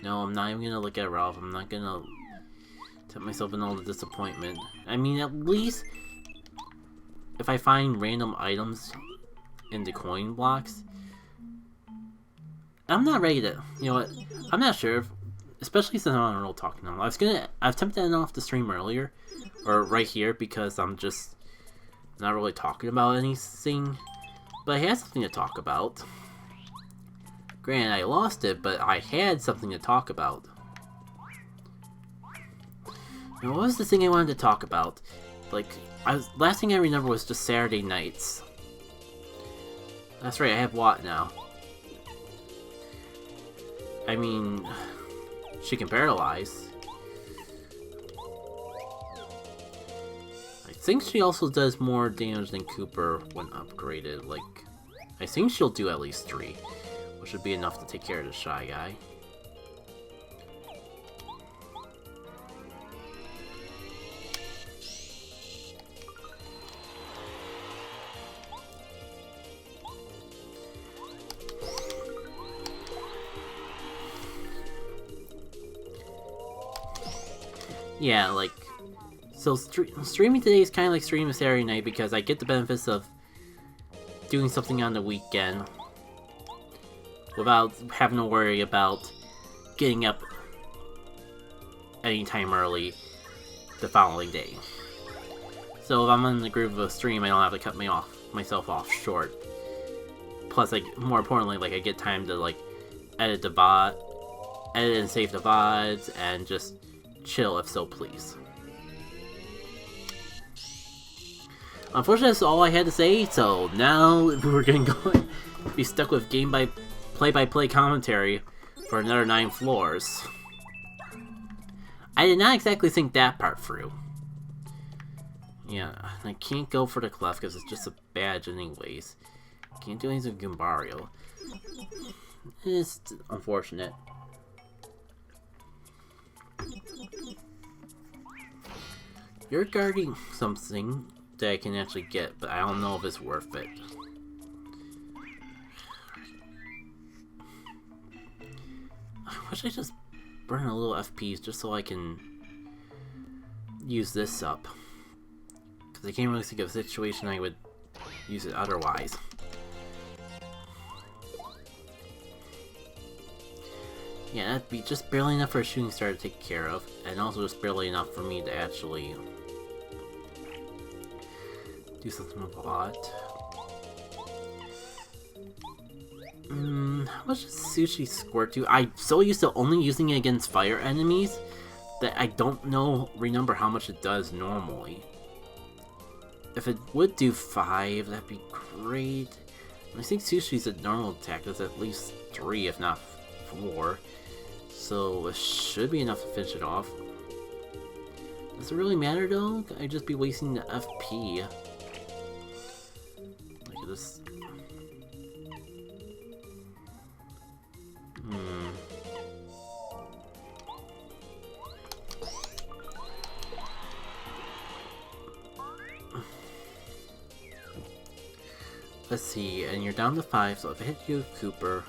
No, I'm not even gonna look at Ralph. I'm not gonna tip myself in all the disappointment. I mean, at least if I find random items in the coin blocks, I'm not ready to. You know what? I'm not sure. Especially since I'm on a roll talking now. I've attempted it off the stream earlier, or right here, because I'm just not really talking about anything. But I had something to talk about. Granted, I lost it, but I had something to talk about. Now, what was the thing I wanted to talk about? Like, last thing I remember was just Saturday nights. That's right, I have Watt now. I mean, she can paralyze. I think she also does more damage than Cooper when upgraded. Like, I think she'll do at least 3, which would be enough to take care of the Shy Guy. Yeah, like, so streaming today is kind of like streaming Saturday night because I get the benefits of doing something on the weekend without having to worry about getting up anytime early the following day. So if I'm in the groove of a stream, I don't have to cut myself off short. Plus, like, more importantly, like, I get time to, like, edit and save the VODs, and just chill if so please. Unfortunately, that's all I had to say, so now we're gonna be stuck with play-by-play commentary for another 9 floors. I did not exactly think that part through. Yeah, I can't go for the clef because it's just a badge anyways. Can't do anything with Gumbario. It's unfortunate. You're guarding something that I can actually get, but I don't know if it's worth it. I wish I just burn a little FPs just so I can use this up. Because I can't really think of a situation I would use it otherwise. Yeah, that'd be just barely enough for a shooting star to take care of, and also just barely enough for me to actually do something with a lot. How much does Sushi Squirt do? I'm so used to only using it against fire enemies that I don't remember how much it does normally. If it would do 5, that'd be great. I think Sushi's a normal attack does at least 3, if not 4. So it should be enough to finish it off. Does it really matter though? I'd just be wasting the FP. Look at this. Let's see, and you're down to 5, so if I hit you with Cooper,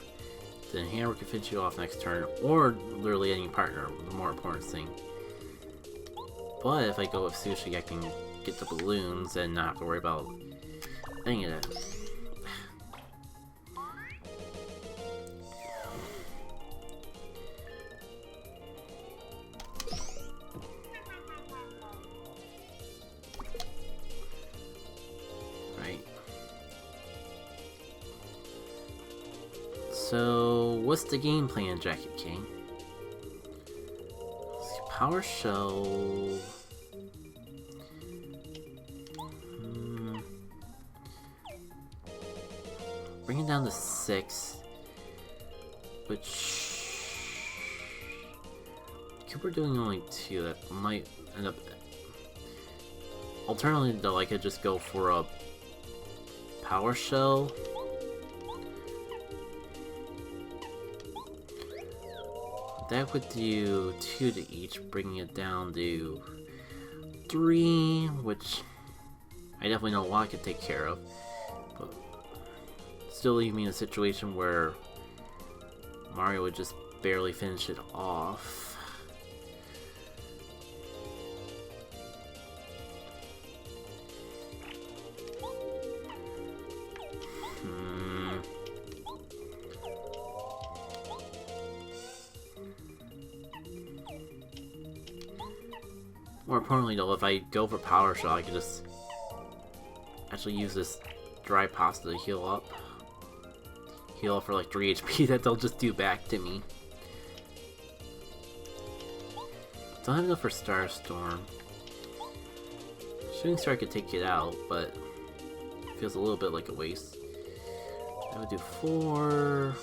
then Hammer can finish you off next turn, or literally any partner, the more important thing. But if I go with Sushi, I can get the balloons and not have to worry about any of that. So, what's the game plan, Jacket King? Power Shell... Bring it down to 6. Which... Cooper doing only 2, that might end up... Alternatively, though, I could just go for a Power Shell. That would do 2 to each, bringing it down to 3, which I definitely know Watt could take care of. But still leave me in a situation where Mario would just barely finish it off. More importantly though, if I go for Power Shot, I can just actually use this dry pasta to heal up. Heal up for like 3 HP that they'll just do back to me. Don't have enough for Starstorm. Shooting Star could take it out, but it feels a little bit like a waste. I would do 4.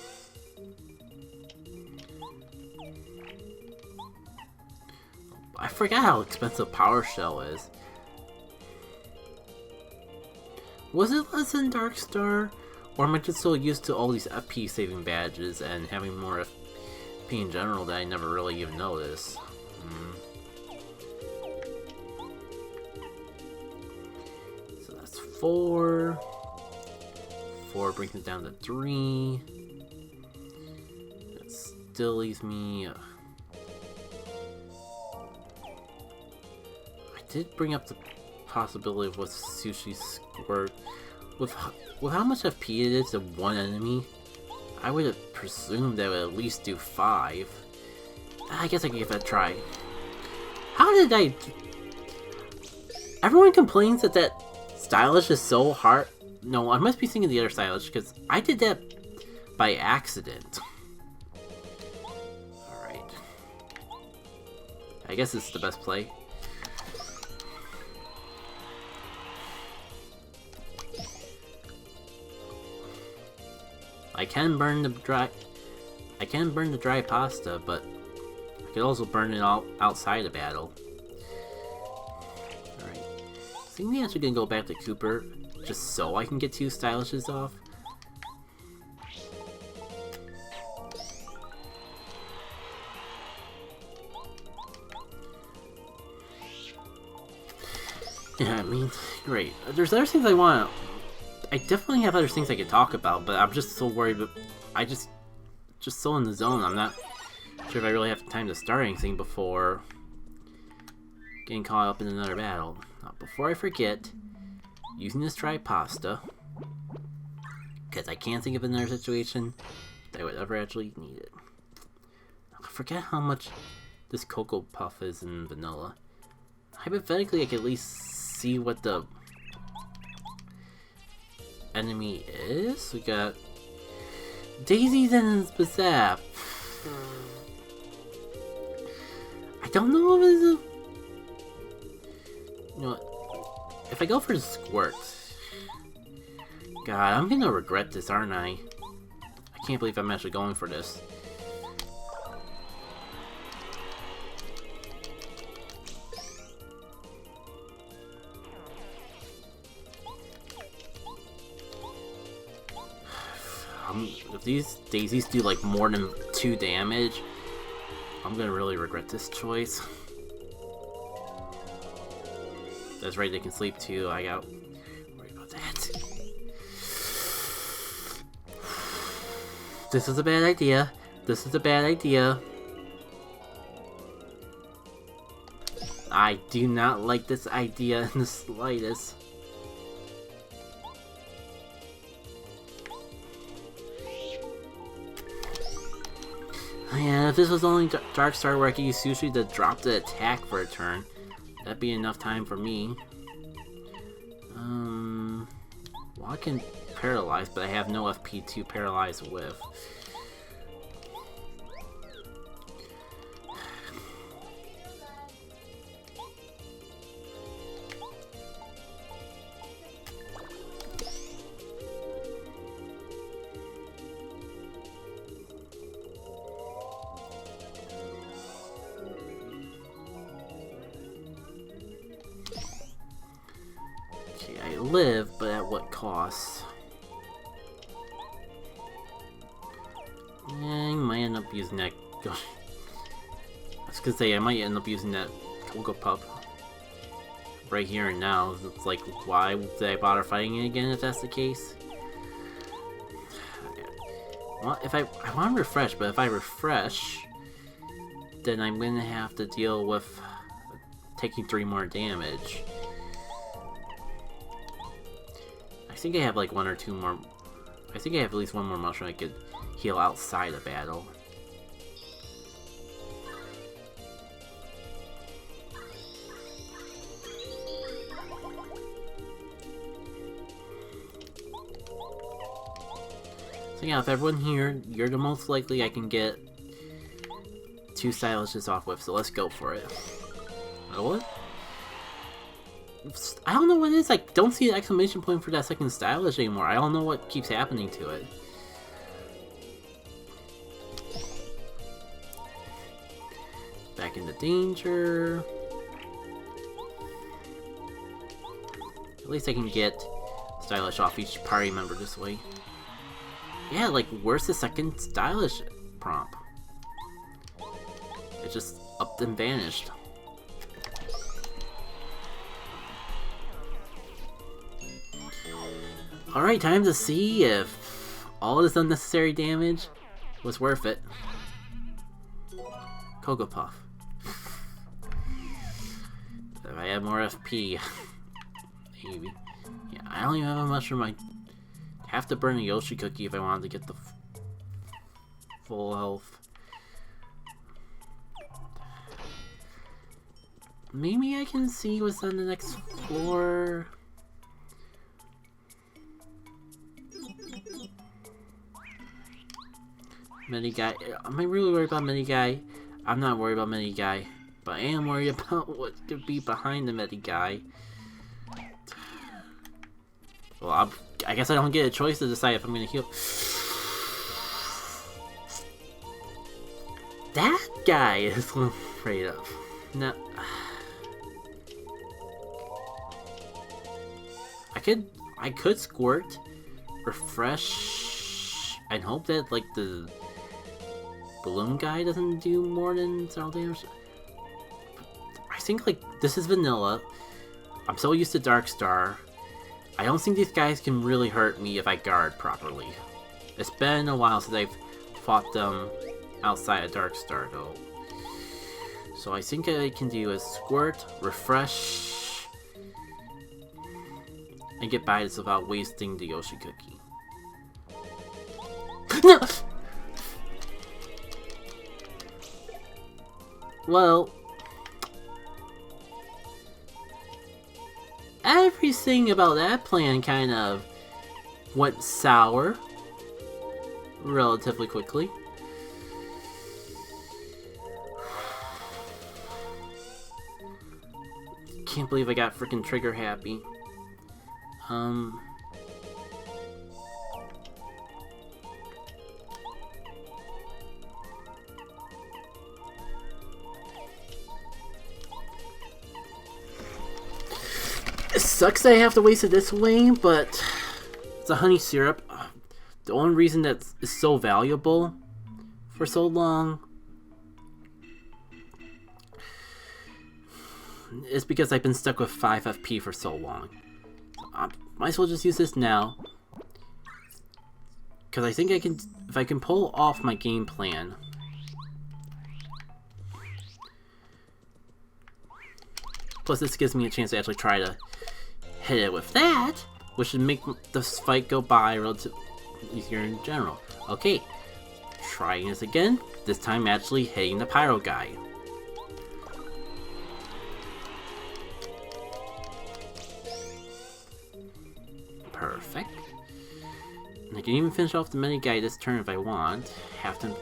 I forgot how expensive Power Shell is. Was it less than Dark Star? Or am I just so used to all these FP saving badges and having more FP in general that I never really even noticed? So that's 4. 4 brings it down to 3. That still leaves me... I did bring up the possibility of what Sushi Squirt... With how much FP it is to one enemy, I would have presumed that it would at least do 5. I guess I could give it a try. How did I... Everyone complains that that stylish is so hard. No, I must be thinking the other stylish, because I did that by accident. Alright. I guess this is the best play. I can burn the dry pasta, but I could also burn it all outside of battle. Alright. I think we're actually gonna go back to Cooper just so I can get 2 stylishes off. Yeah, I mean, great. There's other things I want. I definitely have other things I could talk about, but I'm just so worried. But I just so in the zone. I'm not sure if I really have time to start anything before getting caught up in another battle. Now, before I forget, using this dry pasta, because I can't think of another situation that I would ever actually need it. I forget how much this Cocoa Puff is in vanilla. Hypothetically, I could at least see what the enemy is. We got Daisy's and Bazap. I don't know if it's a... You know what? If I go for the Squirt... God, I'm gonna regret this, aren't I? I can't believe I'm actually going for this. If these daisies do like more than 2 damage, I'm gonna really regret this choice. That's right, they can sleep too. I got worried about that. This is a bad idea. This is a bad idea. I do not like this idea in the slightest. Yeah, if this was only Dark Star where I could use Sushi to drop the attack for a turn, that'd be enough time for me. Well, I can paralyze, but I have no FP to paralyze with. Live, but at what cost? I might end up using that. I was gonna say I might end up using that Cocoa Pup right here and now. It's like, why did I bother fighting it again if that's the case? Well, if I want to refresh, but if I refresh, then I'm gonna have to deal with taking 3 more damage. I think I have like 1 or 2 more. I think I have at least 1 more mushroom I could heal outside of battle. So yeah, if everyone here, you're the most likely I can get 2 stylishes off with, so let's go for it. Oh, what? I don't know what it is, I don't see an exclamation point for that second stylish anymore. I don't know what keeps happening to it. Back into danger. At least I can get stylish off each party member this way. Yeah, like, where's the second stylish prompt? It just upped and vanished. Alright, time to see if all this unnecessary damage was worth it. Cocoa Puff. If I had more FP, maybe. Yeah, I don't even have a mushroom. I have to burn a Yoshi cookie if I wanted to get the full health. Maybe I can see what's on the next floor. Mini guy. Am I really worried about mini guy? I'm not worried about mini guy, but I am worried about what could be behind the mini guy. Well, I guess I don't get a choice to decide if I'm gonna heal. That guy is what I'm afraid of. No. I could squirt, refresh, and hope that like the balloon guy doesn't do more than several damage. I think like this is vanilla. I'm so used to Darkstar. I don't think these guys can really hurt me if I guard properly. It's been a while since I've fought them outside of Darkstar though. So I think what I can do is squirt, refresh, and get by this without wasting the Yoshi cookie. No! Well, everything about that plan kind of went sour relatively quickly. Can't believe I got freaking trigger happy. It sucks that I have to waste it this way, but it's a honey syrup. The only reason that it's so valuable for so long is because I've been stuck with 5 FP for so long. I might as well just use this now, because I think I can, if I can pull off my game plan. Plus this gives me a chance to actually try to hit it with that, which should make this fight go by relatively easier in general. Okay, trying this again, this time actually hitting the pyro guy. Perfect. And I can even finish off the mini guy this turn if I want. Have to.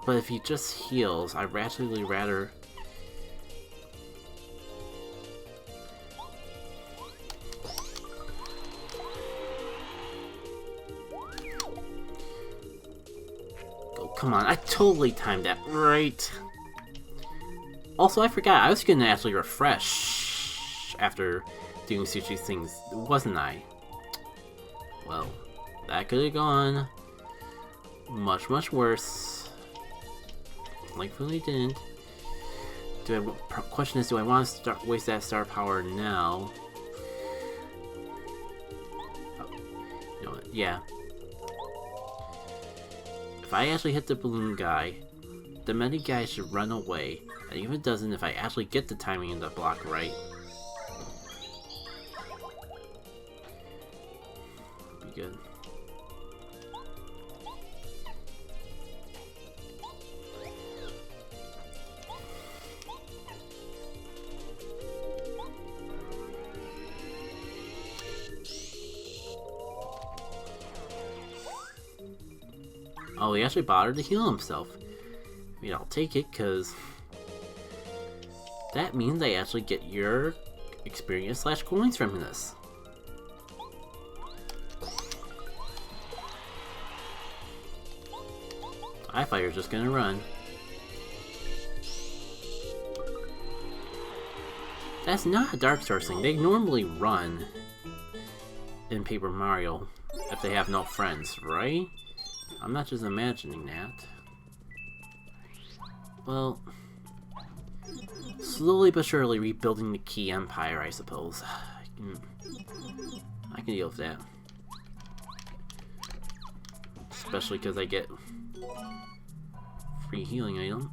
But if he just heals, I'd actually rather. Oh, come on. I totally timed that right. Also, I forgot, I was gonna actually refresh after doing sushi things, wasn't I? Well, that could have gone much, much worse. Thankfully didn't. Question is, do I want to waste that star power now? know it. Yeah. If I actually hit the balloon guy, the medi guy should run away. And even if it doesn't, if I actually get the timing in the block right, it'll be good. Oh, he actually bothered to heal himself. I mean, I'll take it, because that means I actually get your experience / coins from this. Fire's just gonna run. That's not a Dark Star thing. They normally run in Paper Mario if they have no friends, right? I'm not just imagining that. Well, slowly but surely rebuilding the Key Empire, I suppose. I can deal with that. Especially because I get free healing item.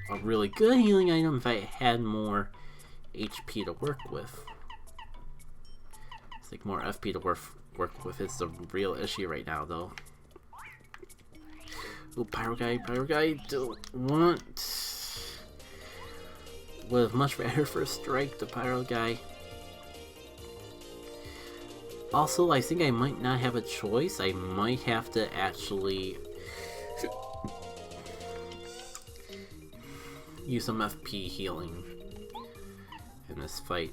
A really good healing item if I had more HP to work with. It's like more FP to work with is the real issue right now, though. Ooh, Pyro Guy, don't want. Would have much rather first strike the Pyro Guy. Also, I think I might not have a choice. I might have to actually use some FP healing in this fight.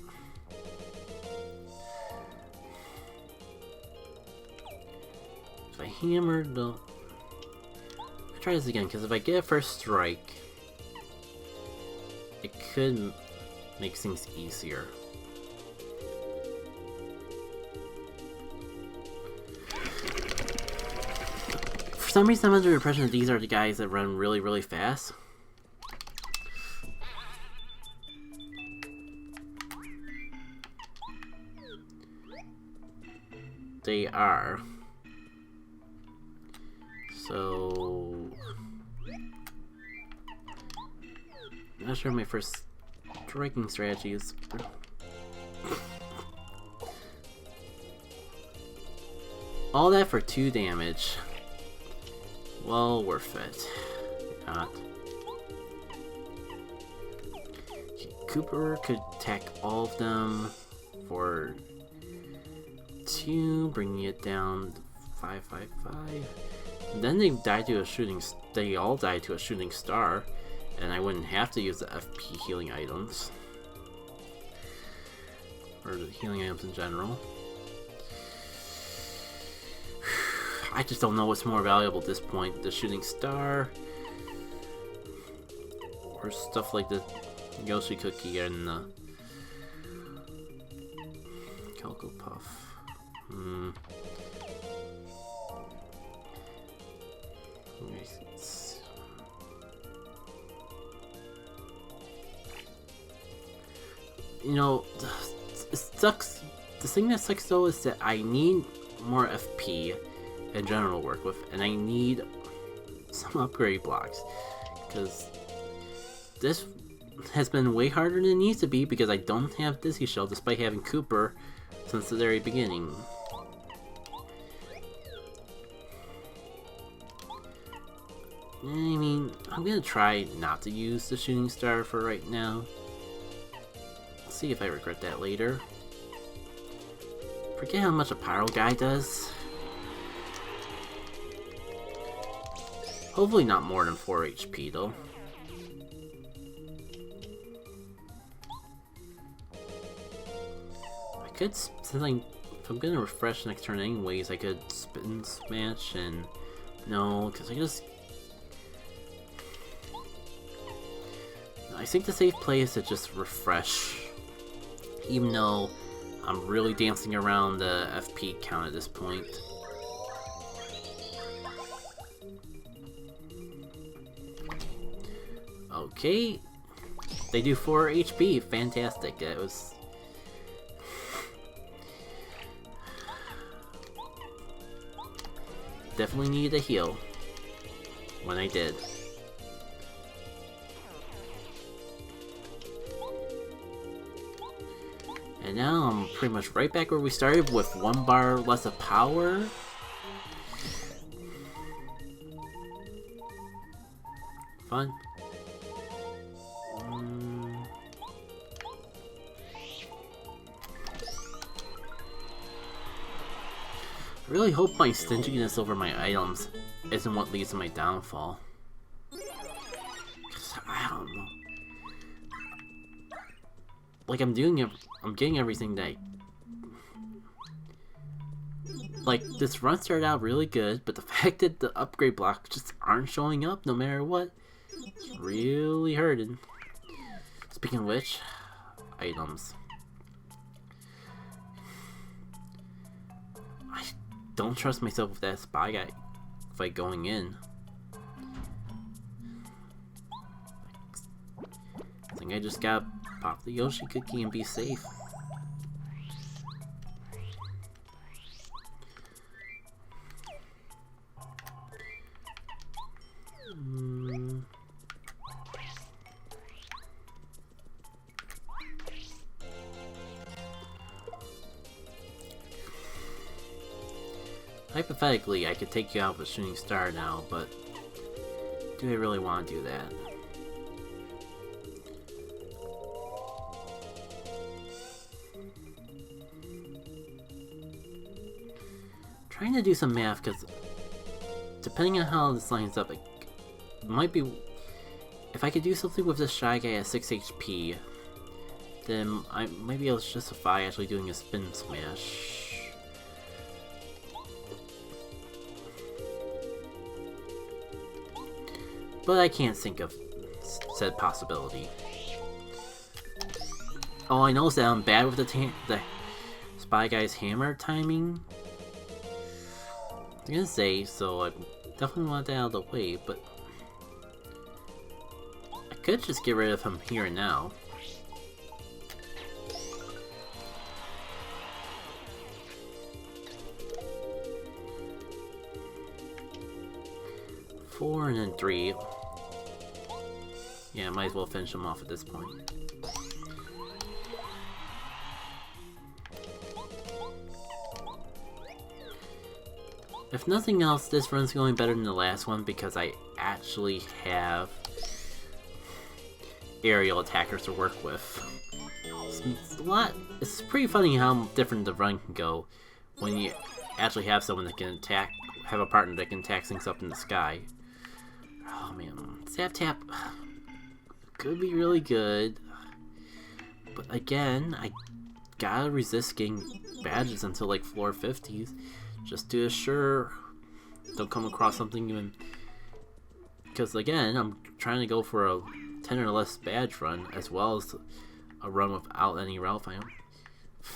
If I hammered the... Try this again, because if I get a first strike, it could make things easier. For some reason, I'm under the impression that these are the guys that run really, really fast. They are. So, I'm not sure my first striking strategy is. All that for 2 damage. Well, worth it. Not. Cooper could attack all of them for 2, bringing it down to 555. Then they died to a shooting. They all died to a shooting star, and I wouldn't have to use the FP healing items, or the healing items in general. I just don't know what's more valuable at this point: the shooting star, or stuff like the Yoshi cookie and the Calico Puff. You know, it sucks. The thing that sucks though is that I need more FP in general to work with, and I need some upgrade blocks, because this has been way harder than it needs to be because I don't have Dizzy Shell despite having Cooper since the very beginning. I mean, I'm gonna try not to use the shooting star for right now. See if I regret that later. Forget how much a Pyro Guy does. Hopefully not more than 4 HP though. I could, if I'm gonna refresh next turn anyways, I could spin smash and no, because I think the safe play is to just refresh. Even though I'm really dancing around the FP count at this point. Okay. They do 4 HP. Fantastic. It was... definitely needed a heal when I did. And now I'm pretty much right back where we started with 1 bar less of power. Fun. I really hope my stinginess over my items isn't what leads to my downfall. 'Cause I don't know. Like I'm getting everything that like this run started out really good, but the fact that the upgrade blocks just aren't showing up no matter what, it's really hurting. Speaking of which, items. I don't trust myself with that spy guy fight going in. I think I just gotta pop the Yoshi cookie and be safe. Hypothetically, I could take you out with a shooting star now, but do I really want to do that? Trying to do some math, because depending on how this lines up, it might be... If I could do something with this Shy Guy at 6 HP, then I might be able to justify actually doing a spin smash. But I can't think of said possibility. Oh, I noticed that I'm bad with the Spy Guy's hammer timing. I'm gonna say, so I definitely want that out of the way, but I could just get rid of him here and now. Four and then 3. Yeah, might as well finish him off at this point. If nothing else, this run's going better than the last one because I actually have aerial attackers to work with. It's pretty funny how different the run can go when you actually have someone that can have a partner that can attack things up in the sky. Oh man, Zap Tap could be really good, but again, I gotta resist getting badges until like floor 50s, just to assure don't come across something even. Because again, I'm trying to go for a 10 or less badge run, as well as a run without any Ralph item.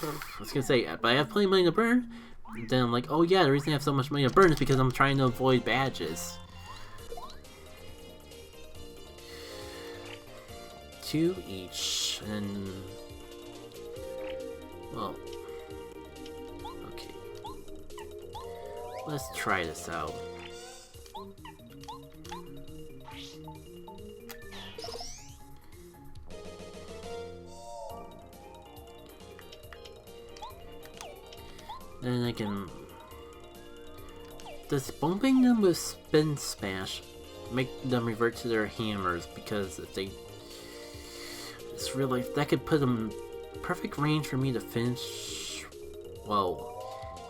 I was gonna say, but I have plenty of money to burn. Then I'm like, oh yeah, the reason I have so much money to burn is because I'm trying to avoid badges. 2 each, and well, okay. Let's try this out. Then I can... Does bumping them with Spin Smash make them revert to their hammers? Because if they... It's really... That could put them perfect range for me to finish... Well...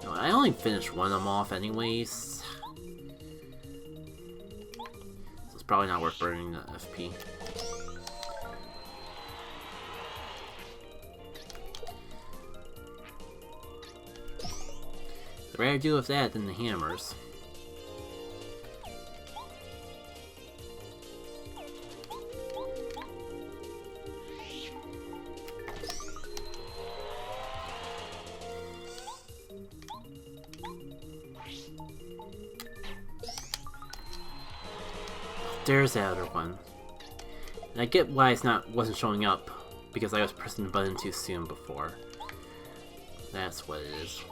No, I only finished one of them off anyways. So it's probably not worth burning the FP. I'd rather do with that than the hammers. There's the other one. And I get why it's wasn't showing up, because I was pressing the button too soon before. That's what it is.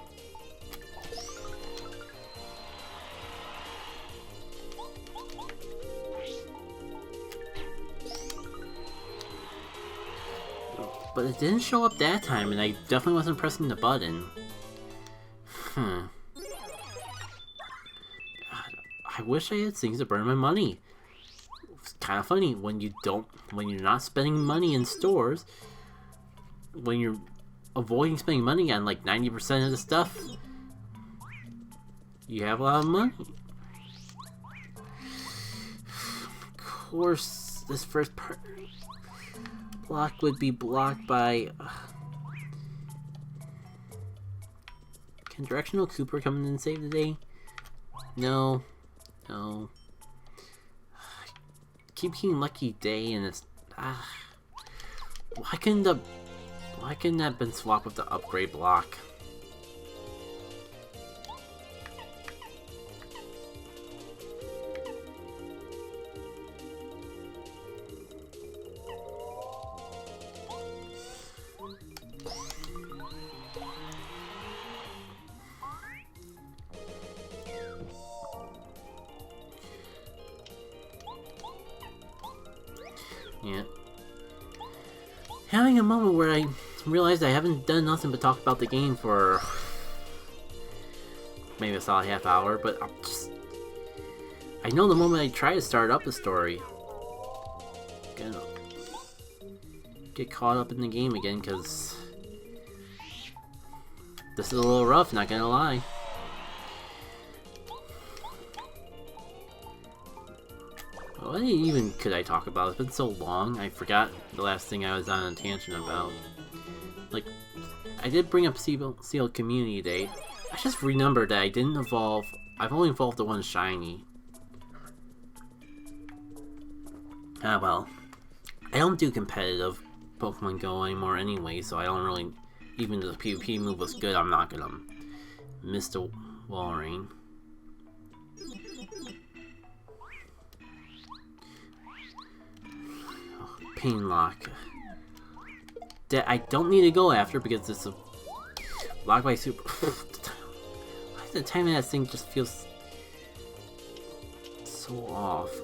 But it didn't show up that time, and I definitely wasn't pressing the button. I wish I had things to burn my money. It's kind of funny when you're not spending money in stores, when you're avoiding spending money on like 90% of the stuff, you have a lot of money. Of course, this first block would be blocked by... Can Directional Cooper come in and save the day? No. No. Keep getting Lucky Day and it's... Why couldn't that have been swapped with the upgrade block? Yeah. Having a moment where I realized I haven't done nothing but talk about the game for maybe a solid half hour, but I know the moment I try to start up a story, I'm gonna get caught up in the game again, because this is a little rough, not gonna lie. What even could I talk about? It's been so long, I forgot the last thing I was on a tangent about. Like, I did bring up Sealed Community Day. I just remembered that I didn't evolve. I've only evolved the one shiny. Ah well. I don't do competitive Pokemon Go anymore anyway, so I don't really... Even if the PvP move was good, I'm not gonna miss the Walrein. Painlock. That I don't need to go after because it's a blocked by super. Why the timing of that thing just feels so off?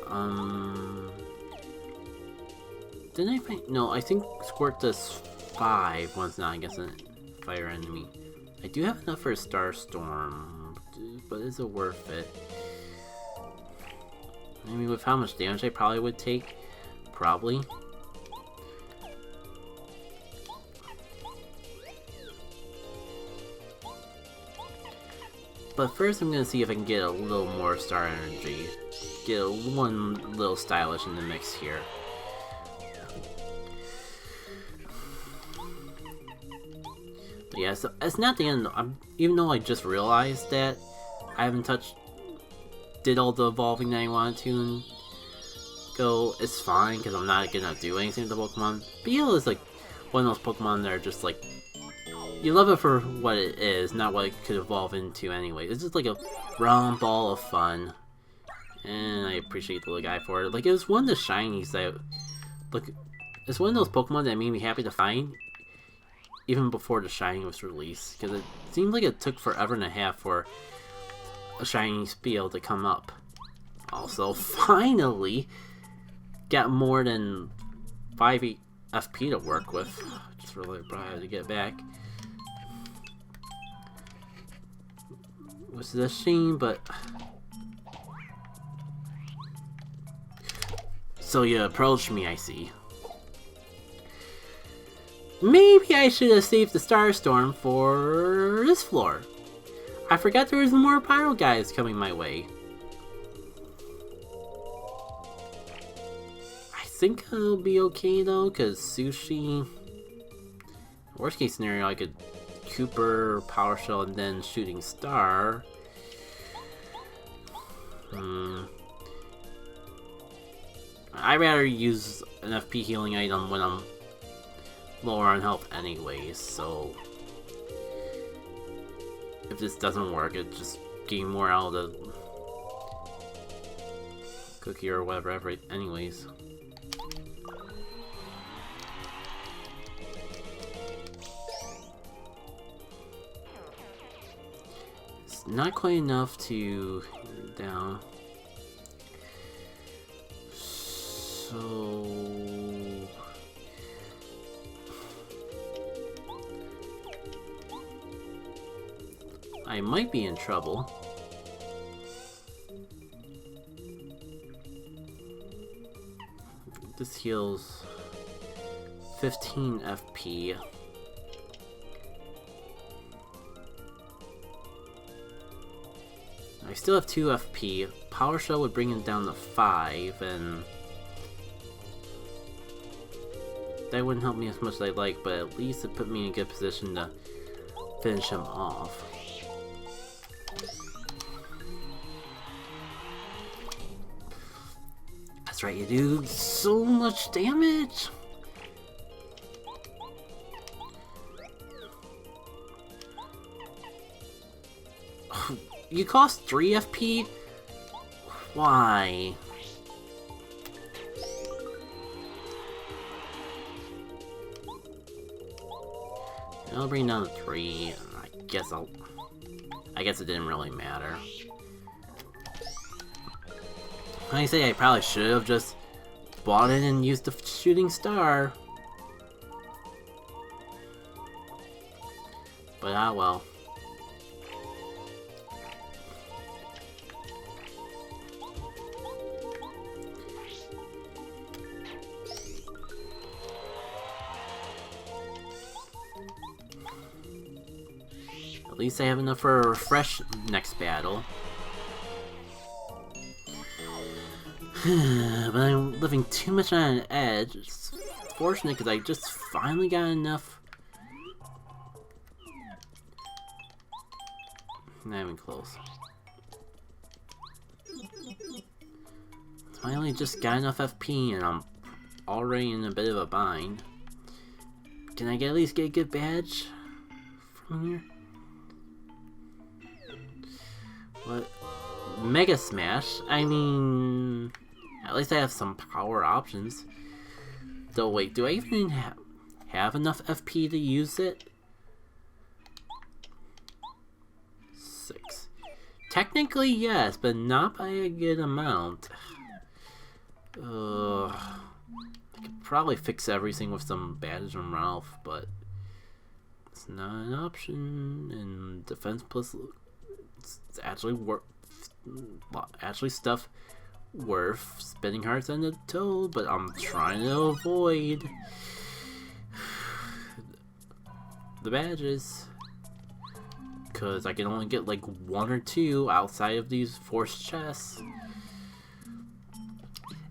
Didn't I find? No, I think Squirt does 5 once not against a fire enemy. I do have enough for a Star Storm, but is it worth it? I mean, with how much damage I probably would take, probably. But first I'm gonna see if I can get a little more Star Energy. Get one little Stylish in the mix here. But yeah, so it's not the end. Even though I just realized that I haven't did all the evolving that I wanted to and go, it's fine because I'm not gonna do anything with the Pokemon. Beal is like one of those Pokemon that are just like, you love it for what it is, not what it could evolve into anyway. It's just like a round ball of fun. And I appreciate the little guy for it. Like, it was one of the shinies that... Look, it's one of those Pokemon that made me happy to find even before the shiny was released. Because it seemed like it took forever and a half for a shiny Spiel to come up. Also, finally got more than 5 FP to work with. Just really proud to get back. Which is a shame, but... So you approached me, I see. Maybe I should have saved the Starstorm for this floor. I forgot there was more Pyro guys coming my way. I think it'll be okay though, because Sushi... Worst case scenario, I could Cooper, Power Shell, and then Shooting Star. I'd rather use an FP healing item when I'm lower on health anyways, so if this doesn't work, it's just getting more out of the cookie or whatever anyways. Not quite enough to down. So I might be in trouble. This heals 15 FP. I still have 2 FP. Power Shell would bring it down to 5, and that wouldn't help me as much as I'd like, but at least it put me in a good position to finish him off. That's right, you do so much damage! You cost 3 FP? Why? I'll bring down to 3. I guess it didn't really matter. I say I probably should have just bought it and used the shooting star. But ah well. At least I have enough for a refresh next battle. But I'm living too much on an edge. It's fortunate because I just finally got enough. Not even close. Finally just got enough FP and I'm already in a bit of a bind. Can I at least get a good badge from here? What? Mega Smash? I mean, at least I have some power options. Though wait, do I even have enough FP to use it? 6. Technically yes, but not by a good amount. I could probably fix everything with some badges from Ralph, but it's not an option. And defense plus, it's actually stuff worth spending hearts on the Toad, but I'm trying to avoid the badges because I can only get like 1 or 2 outside of these forced chests.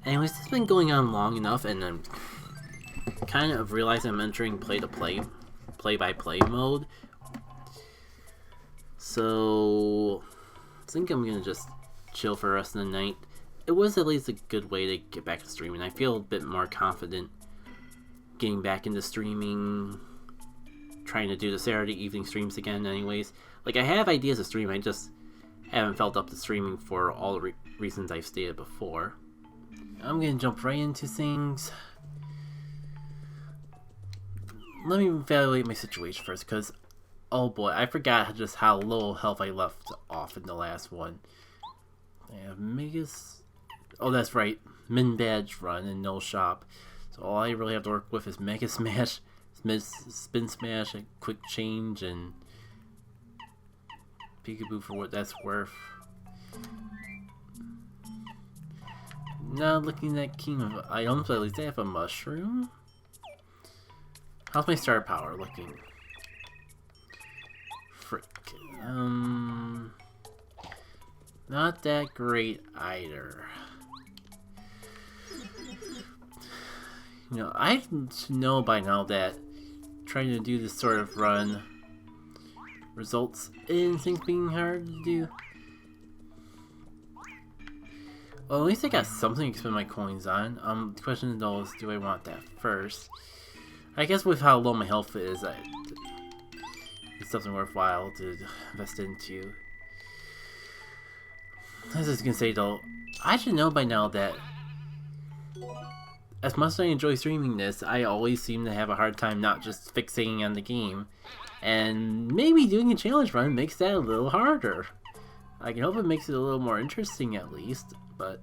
Anyways, it's been going on long enough, and I'm kind of realizing I'm entering play-by-play mode. So I think I'm gonna just chill for the rest of the night. It was at least a good way to get back to streaming. I feel a bit more confident getting back into streaming, trying to do the Saturday evening streams again anyways. Like, I have ideas to stream, I just haven't felt up to streaming for all the reasons I've stated before. I'm gonna jump right into things. Let me evaluate my situation first, because oh boy, I forgot just how low health I left off in the last one. I have Megas. Oh, that's right. Min badge run and no shop. So all I really have to work with is Mega Smash, Spin Smash, and Quick Change, and Peekaboo for what that's worth. Now looking at King of Items, at least I have a mushroom. How's my star power looking? Frick. Not that great either. You know, I know by now that trying to do this sort of run results in things being hard to do. Well, at least I got something to spend my coins on. The question though is, do I want that first? I guess with how low my health is, it's something worthwhile to invest into. I was just gonna say though, I should know by now that as much as I enjoy streaming this, I always seem to have a hard time not just fixating on the game. And maybe doing a challenge run makes that a little harder. I can hope it makes it a little more interesting at least, but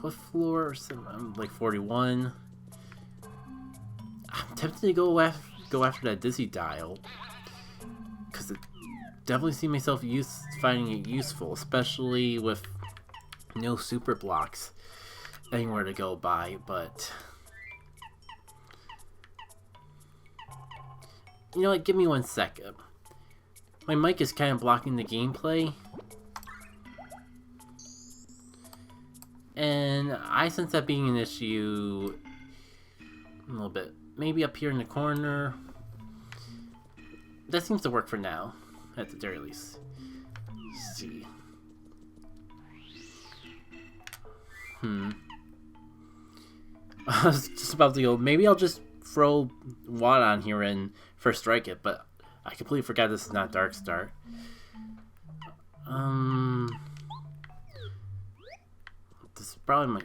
what floor? I'm like 41. I'm tempted to go after that Dizzy Dial. definitely see myself finding it useful, especially with no super blocks anywhere to go by, but... You know what, give me 1 second. My mic is kind of blocking the gameplay. And I sense that being an issue a little bit. Maybe up here in the corner. That seems to work for now, at the very least. Let's see. I was just about to go, maybe I'll just throw Watt on here and first strike it, but I completely forgot this is not Darkstar. This is probably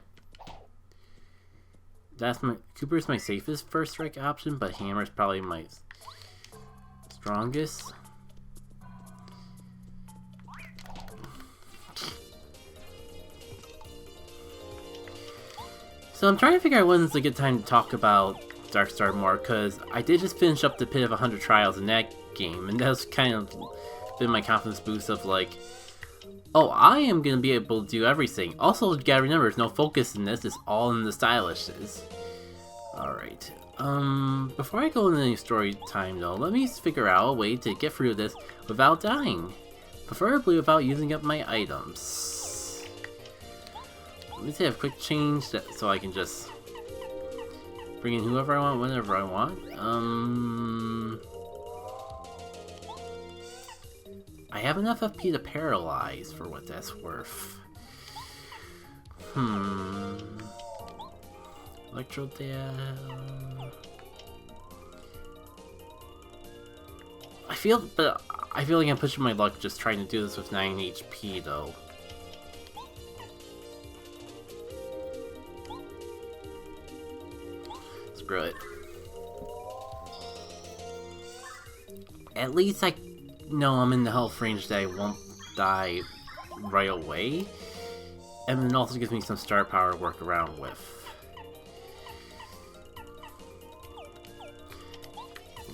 Cooper's my safest first strike option, but Hammer's probably my strongest. So I'm trying to figure out when's a good time to talk about Darkstar more, because I did just finish up the Pit of 100 Trials in that game, and that's kind of been my confidence boost of like, oh, I am going to be able to do everything. Also, you gotta remember, there's no focus in this, it's all in the stylishness. Alright, before I go into any story time though, let me figure out a way to get through this without dying. Preferably without using up my items. Let me say a quick change so I can just bring in whoever I want, whenever I want. I have enough FP to paralyze for what that's worth. Electrodale. I feel like I'm pushing my luck just trying to do this with 9 HP though. Screw it. At least I know I'm in the health range that I won't die right away. And it also gives me some star power to work around with.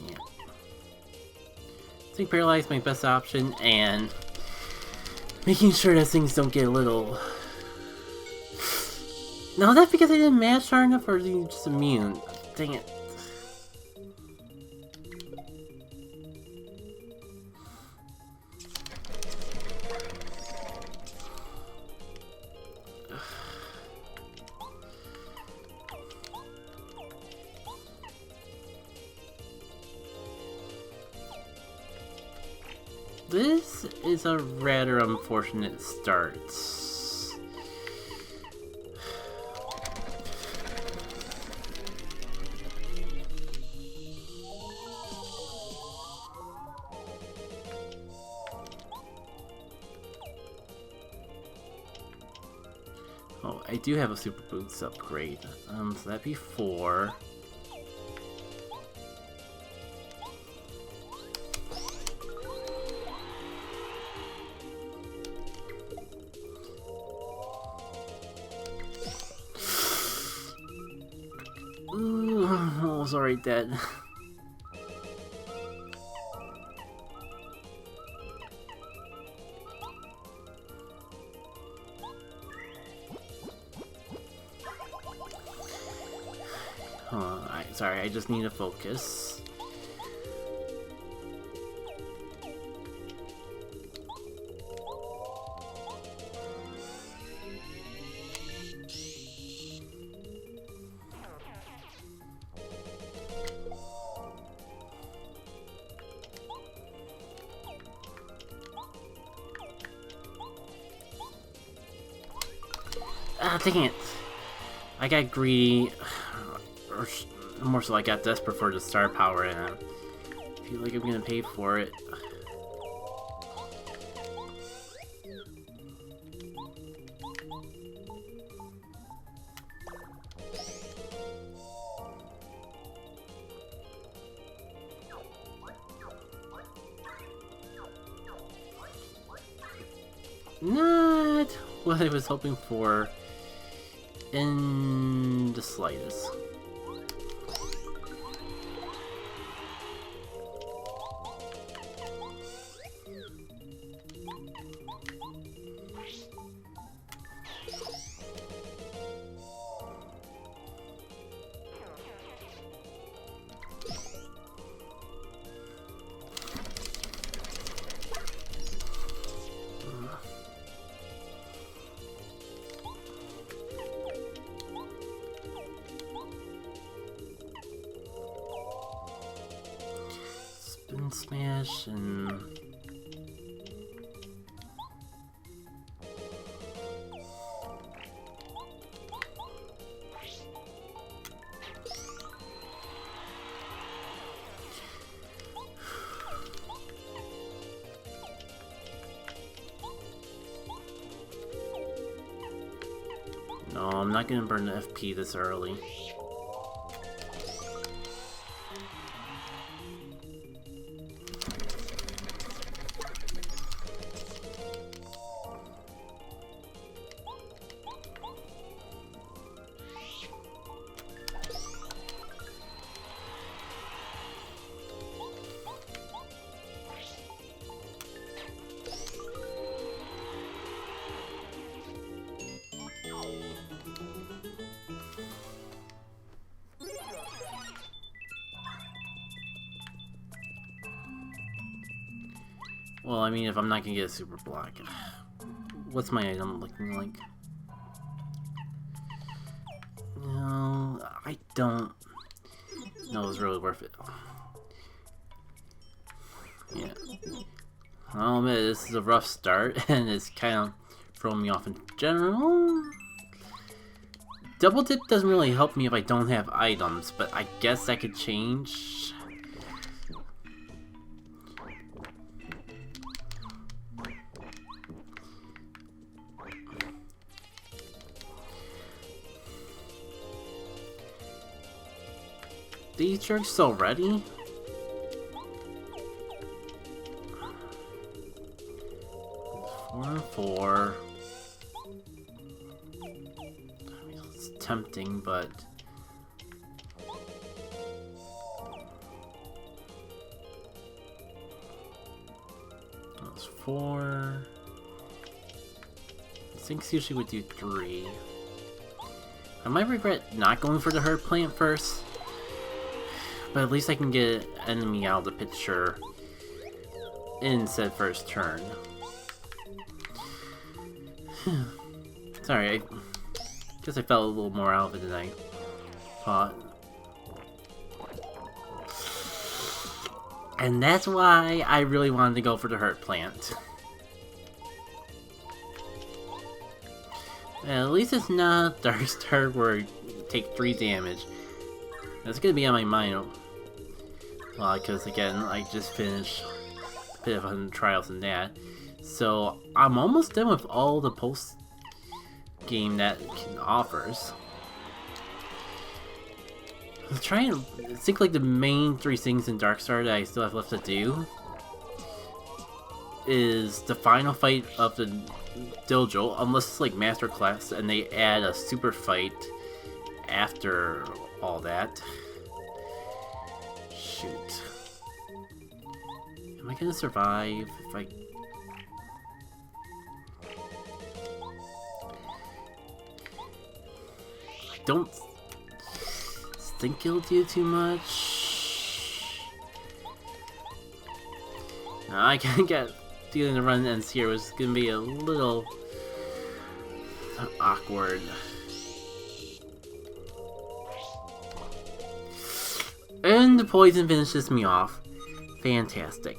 Yeah. I think Paralyze is my best option, and making sure that things don't get a little... Now, is that because I didn't match hard enough, or is he just immune? Dang it. This is a rather unfortunate start. Oh, I do have a super boots upgrade. So that'd be 4. Ooh, almost already dead. Sorry, I just need to focus. Ah, dang it. I got greedy. Or more so, I got desperate for the star power, and I feel like I'm gonna pay for it. Not what I was hoping for in the slightest. finish and... No, I'm not gonna burn the FP this early. Well, I mean, if I'm not gonna get a super block, what's my item looking like? No, I don't know it's really worth it. Yeah. I'll admit, this is a rough start, and it's kind of throwing me off in general. Double dip doesn't really help me if I don't have items, but I guess that could change. These jerks already? Four and four. I mean, it's tempting, but that's four. Sinks usually would do three. I might regret not going for the herd plant first. But at least I can get an enemy out of the picture in said first turn. Sorry, I guess I felt a little more out of it than I thought. And that's why I really wanted to go for the hurt plant. At least it's not Dark Star where you take 3 damage. That's gonna be on my mind. Well, because again, I just finished a bit of 100 trials in that. So I'm almost done with all the post game that it offers. I'm trying to think like the main 3 things in Darkstar that I still have left to do is the final fight of the dojo, unless it's like Masterclass and they add a super fight after all that. Shoot. Am I gonna survive if I... I don't think it'll do too much. No, I can't get dealing the run ends here was gonna be a little awkward. And the poison finishes me off. Fantastic.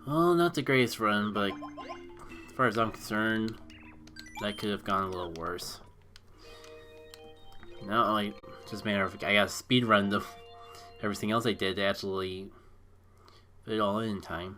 Well, not the greatest run, but as far as I'm concerned, that could have gone a little worse. No, like, just a matter of I got a speed run of everything else I did to actually fit it all in time.